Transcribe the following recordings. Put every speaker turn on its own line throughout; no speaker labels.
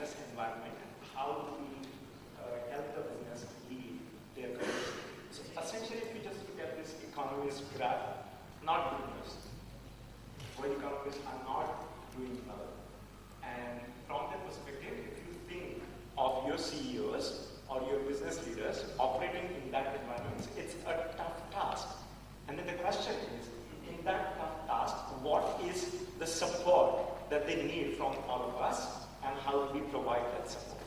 business environment and how do we help the business lead their careers. So essentially, if you just look at this economist graph, not good news. World economies are not doing well. And from that perspective, if you think of your CEOs or your business leaders operating in that environment, it's a tough task. And then the question is, in that tough task, what is the support that they need from all of us, and how do we provide that support?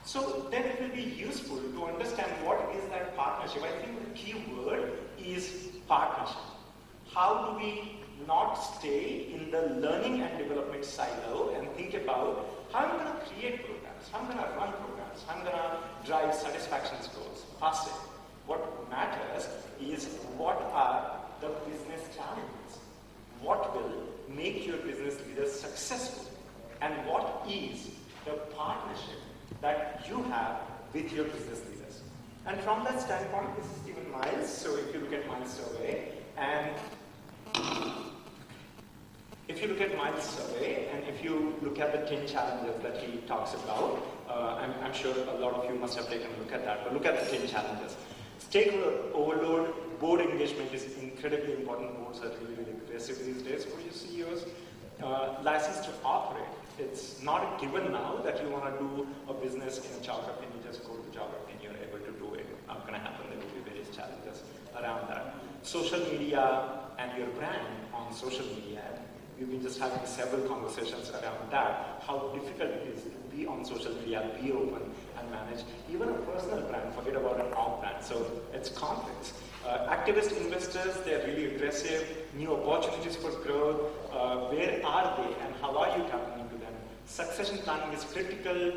So then it will be useful to understand what is that partnership. I think the key word is partnership. How do we not stay in the learning and development silo and think about how I'm going to create programs, how I'm going to run programs, how I'm going to drive satisfaction scores faster. What matters is what are the business challenges, what will make your business leaders successful, and what is the partnership that you have with your business leaders. And from that standpoint, this is Stephen Miles. So if you look at Miles' survey, and if you look at Miles' survey, and if you look at the 10 challenges that he talks about, I'm sure a lot of you must have taken a look at that, but look at the 10 challenges. Stakeholder overload, board engagement is incredibly important. Boards are really, really aggressive these days for your CEOs. License to operate. It's not a given now that you want to do a business in geography and you just go to geography and you're able to do it. Not going to happen. There will be various challenges around that. Social media and your brand on social media. We've been just having several conversations around that, how difficult it is to be on social media, be open and manage. Even a personal brand, forget about an off brand. So it's complex. Activist investors, they're really aggressive. New opportunities for growth. Where are they and how are you tapping into them? Succession planning is critical.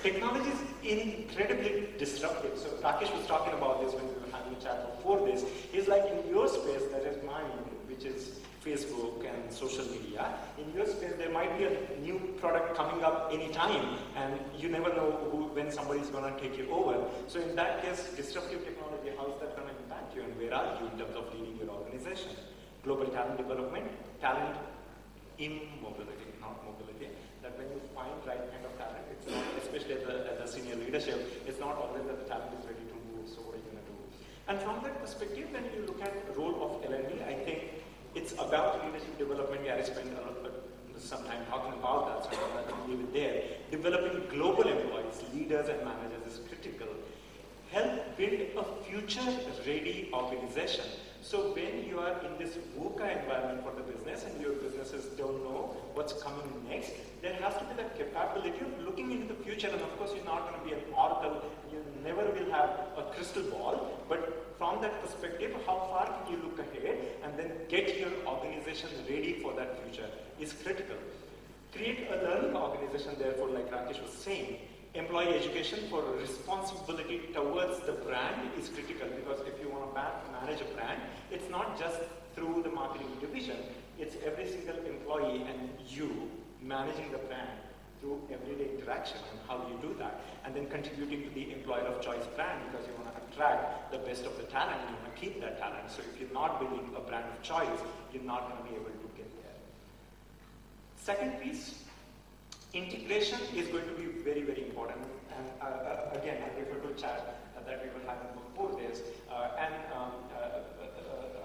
Technology is incredibly disruptive. So Rakesh was talking about this when we were having a chat before this. He's like, in your space, there is mine, which is Facebook and social media. In your space, there might be a new product coming up anytime, and you never know when somebody's going to take you over. So in that case, disruptive technology, how is that going to impact you, and where are you in terms of leading your organization? Global talent development, talent immobility, not mobility. That when you find right kind of talent, it's not, especially at the senior leadership, it's not always that the talent is ready to move, so what are you going to do? And from that perspective, when you look at the role of L&D, I think it's about leadership development. I spent some time talking about that, so I'm going to leave it there. Developing global employees, leaders and managers is critical. Help build a future-ready organization. So when you are in this VUCA environment for the business and your businesses don't know what's coming next, there has to be that capability of looking into the future. And of course, you're not going to be an oracle. You never will have a crystal ball. But from that perspective, how far can you look ahead and then get your organization ready for that future is critical. Create a learning organization, therefore, like Rakesh was saying. Employee education for responsibility towards the brand is critical, because if you want to manage a brand, it's not just through the marketing division, it's every single employee and you managing the brand through everyday interaction and how you do that, and then contributing to the employer of choice brand, because you want to attract the best of the talent and you want to keep that talent. So if you're not building a brand of choice, you're not going to be able to get there. Second piece, integration is going to be very, very important. And again, I refer to a chat that we were having before this.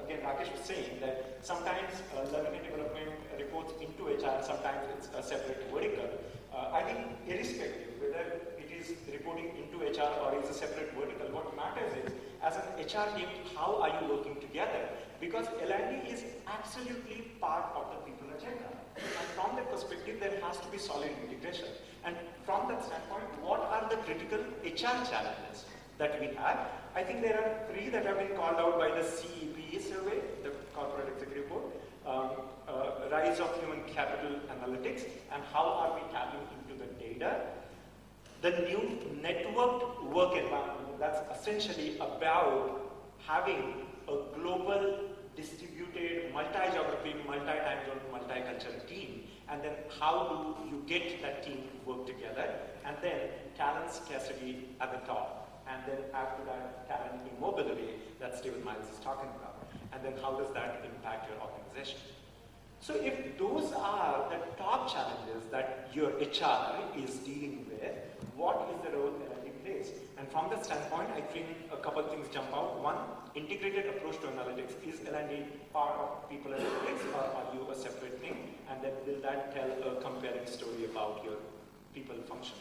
Again, Rakesh was saying that sometimes learning and development reports into HR, sometimes it's a separate vertical. I think irrespective whether it is reporting into HR or is a separate vertical, what matters is, as an HR team, how are you working together? Because L&D is absolutely part of the people agenda. And from that perspective, there has to be solid integration. And from that standpoint, what are the critical HR challenges that we have? I think there are 3 that have been called out by the CEP survey, the Corporate Executive Board. Rise of human capital analytics, and how are we tapping into the data. The new networked work environment, that's essentially about having a global, distributed, multi-geography, multi-time zone, multi-cultural team, and then how do you get that team to work together, and then talent scarcity at the top, and then after that, talent immobility that Stephen Miles is talking about, and then how does that impact your organization? So if those are the top challenges that your HR is dealing with, what is the role L&D plays? And from that standpoint, I think a couple of things jump out. One, integrated approach to analytics. Is L&D part of people analytics, or are you a separate thing? And then will that tell a compelling story about your people function?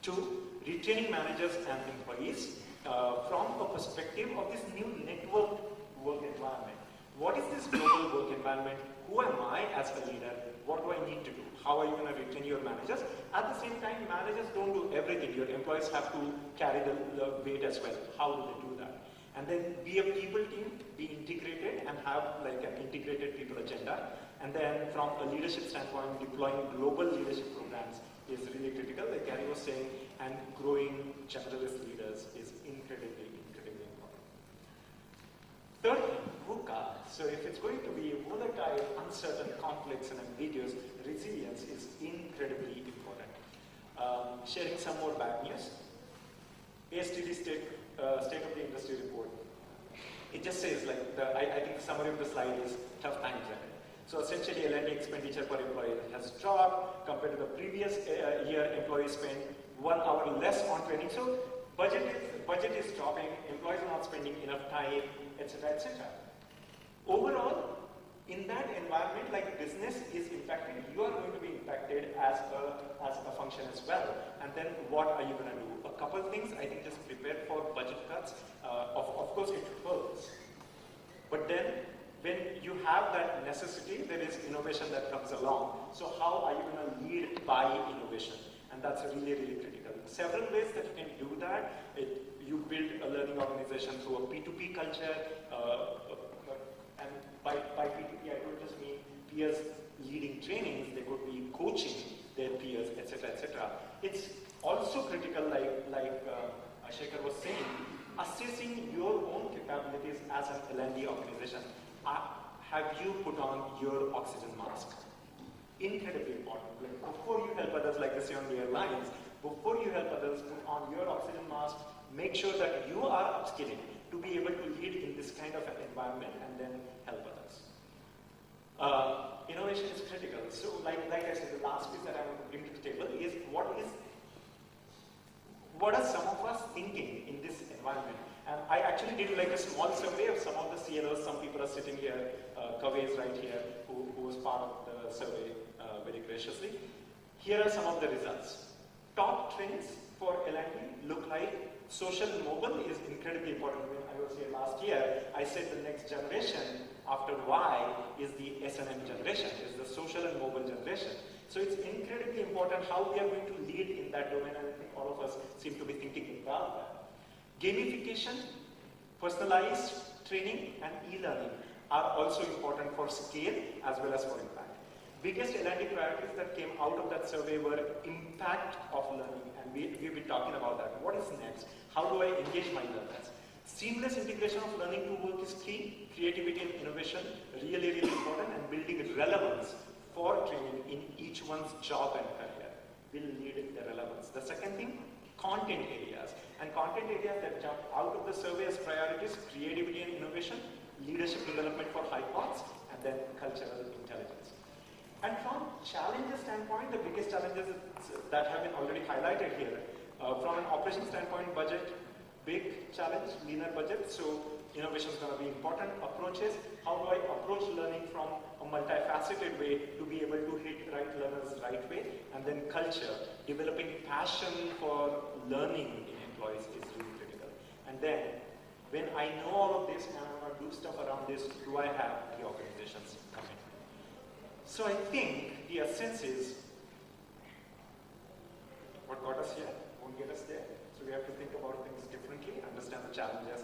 Two, retaining managers and employees from a perspective of this new network work environment. What is this global work environment? Who am I as a leader? What do I need to do? How are you going to retain your managers? At the same time, managers don't do everything. Your employees have to carry the weight as well. How do they do that? And then be a people team, be integrated and have like an integrated people agenda. And then from a leadership standpoint, deploying global leadership programs is really critical. Like Gary was saying, and growing generalist leaders is incredibly important. Third thing, VUCA. So if it's going to be volatile, uncertain, complex, and ambiguous, resilience is incredibly important. Sharing some more bad news. ASTD state of the industry report. It just says, like, I think the summary of the slide is tough times ahead. So essentially, L&D expenditure per employee has dropped compared to the previous year. Employees spend 1 hour less on training. So budget is dropping. Employees are not spending enough time, etc., etc. Overall, in that environment, like business is impacted, you are going to be impacted as a function as well. And then what are you going to do? A couple things. I think just prepare for budget cuts. Of course, it hurts. But then, when you have that necessity, there is innovation that comes along. So how are you going to lead by innovation? And that's really, really critical. Several ways that you can do that. You build a learning organization through a P2P culture. And by P2P, I don't just mean peers leading trainings. They could be coaching their peers, etc., etc. It's also critical, like Shekhar was saying, assessing your own capabilities as an L&D organization. Have you put on your oxygen mask? Incredibly important. Like before you help others, like they say on the airlines, before you help others put on your oxygen mask, make sure that you are upskilling to be able to lead in this kind of an environment and then help others. Innovation is critical. So like I said, the last piece that I want to bring to the table is what are some of us thinking in this environment? And I actually did like a small survey of some of the CLOs. Some people are sitting here. Kaveh is right here, who was part of the survey very graciously. Here are some of the results. Top trends for L&D look like social mobile is incredibly important. When I was here last year, I said the next generation after Y is the S&M generation, is the social and mobile generation. So it's incredibly important how we are going to lead in that domain, and I think all of us seem to be thinking about that. Gamification, personalized training, and e-learning are also important for scale as well as for impact. Biggest L&D priorities that came out of that survey were impact of learning, and we've been talking about that. What is next? How do I engage my learners? Seamless integration of learning to work is key. Creativity and innovation, really, really important, and building relevance for training in each one's job and career will lead the relevance. The second thing, content areas. And content areas that jump out of the survey as priorities, creativity and innovation, leadership development for high costs, and then cultural intelligence. And from challenges standpoint, the biggest challenges that have been already highlighted here. From an operations standpoint, budget, big challenge, leaner budget, so innovation is going to be important. Approaches, how do I approach learning from a multifaceted way to be able to hit right learners right way? And then culture, developing passion for learning in employees is really critical. And then, when I know all of this and I want to do stuff around this, do I have the organizations come in? So I think the essence is, what got us here won't get us there. So we have to think about things differently, understand the challenges,